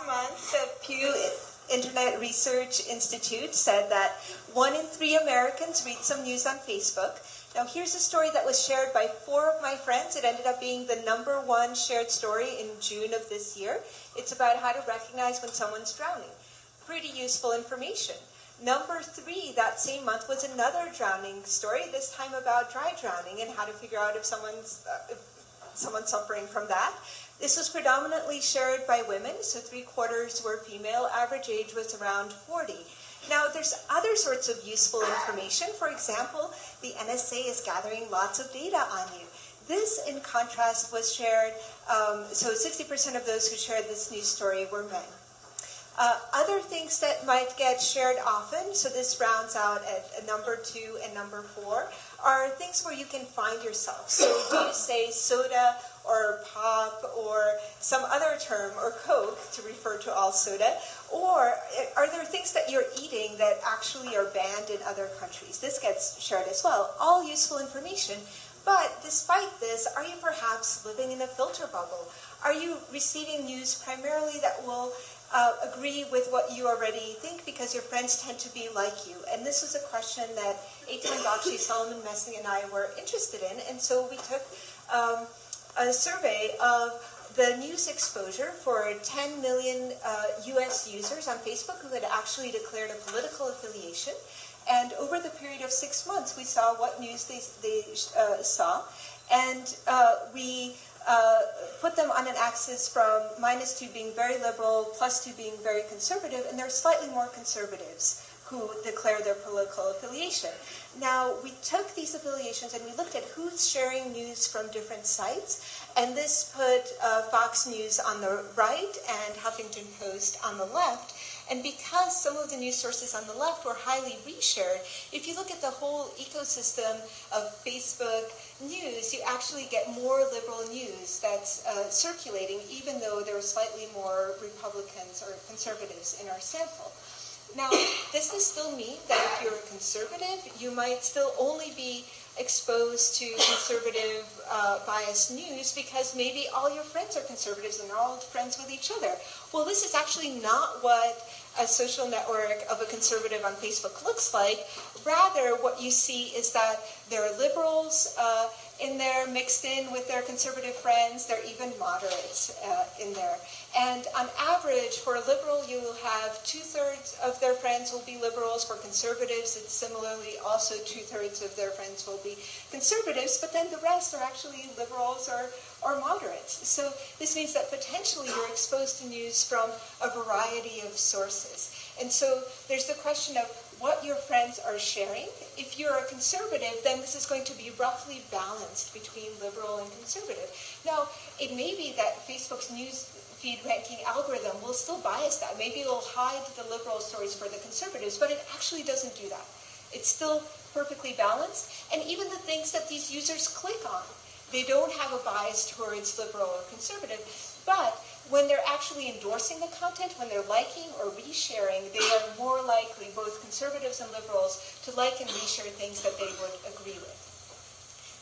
month, the Pew Internet Research Institute said that 1 in 3 Americans read some news on Facebook. Now here's a story that was shared by 4 of my friends. It ended up being the #1 shared story in June of this year. It's about how to recognize when someone's drowning. Pretty useful information. Number 3 that same month was another drowning story, this time about dry drowning and how to figure out if someone's suffering from that. This was predominantly shared by women, so 3/4 were female. Average age was around 40. Now, there's other sorts of useful information. For example, the NSA is gathering lots of data on you. This, in contrast, was shared, so 60% of those who shared this news story were men. Other things that might get shared often, so this rounds out at number 2 and number 4, are things where you can find yourself. So do you say soda or pop or some other term, or Coke to refer to all soda? Or are there things that you're eating that actually are banned in other countries? This gets shared as well. All useful information. But despite this, are you perhaps living in a filter bubble? Are you receiving news primarily that will agree with what you already think because your friends tend to be like you? And this was a question that Eitan Bakshi, Solomon Messing, and I were interested in. And so we took a survey of the news exposure for 10 million US users on Facebook who had actually declared a political affiliation. And over the period of 6 months, we saw what news they saw. And we put them on an axis from -2 being very liberal, +2 being very conservative, and there are slightly more conservatives who declare their political affiliation. Now, we took these affiliations and we looked at who's sharing news from different sites, and this put Fox News on the right and Huffington Post on the left. And because some of the news sources on the left were highly reshared, if you look at the whole ecosystem of Facebook news, you actually get more liberal news that's circulating, even though there are slightly more Republicans or conservatives in our sample. Now, does this still mean that if you're a conservative, you might still only be exposed to conservative biased news because maybe all your friends are conservatives and they're all friends with each other? Well, this is actually not what a social network of a conservative on Facebook looks like. Rather, what you see is that there are liberals in there mixed in with their conservative friends. There are even moderates in there. And on average, for a liberal, you will have 2/3 of their friends will be liberals. For conservatives, it's similarly also 2/3 of their friends will be conservatives, but then the rest are actually liberals or moderates. So this means that potentially you're exposed to news from a variety of sources. And so there's the question of what your friends are sharing. If you're a conservative, then this is going to be roughly balanced between liberal and conservative. Now, it may be that Facebook's news feed ranking algorithm will still bias that. Maybe it'll hide the liberal stories for the conservatives, but it actually doesn't do that. It's still perfectly balanced. And even the things that these users click on, they don't have a bias towards liberal or conservative, but when they're actually endorsing the content, when they're liking or resharing, they are more likely, both conservatives and liberals, to like and reshare things that they would agree with.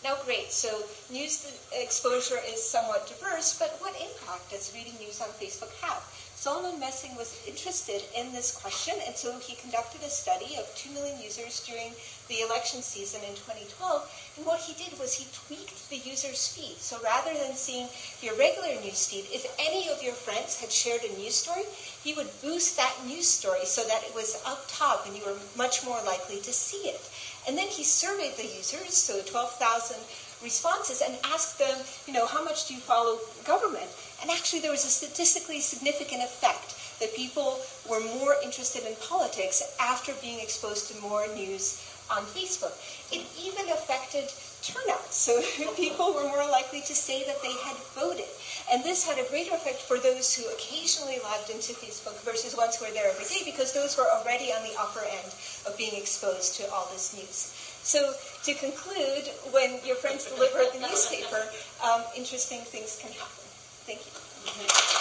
Now, great, so news exposure is somewhat diverse, but what impact does reading news on Facebook have? Solomon Messing was interested in this question, and so he conducted a study of 2 million users during the election season in 2012, and what he did was he tweaked the user's feed. So rather than seeing your regular news feed, if any of your friends had shared a news story, he would boost that news story so that it was up top and you were much more likely to see it. And then he surveyed the users, so 12,000 responses, and asked them, how much do you follow government? And actually there was a statistically significant effect that people were more interested in politics after being exposed to more news on Facebook. It even affected turnout, so people were more likely to say that they had voted. And this had a greater effect for those who occasionally logged into Facebook versus ones who were there every day, because those were already on the upper end of being exposed to all this news. So to conclude, when your friends deliver the newspaper, interesting things can happen. Thank you.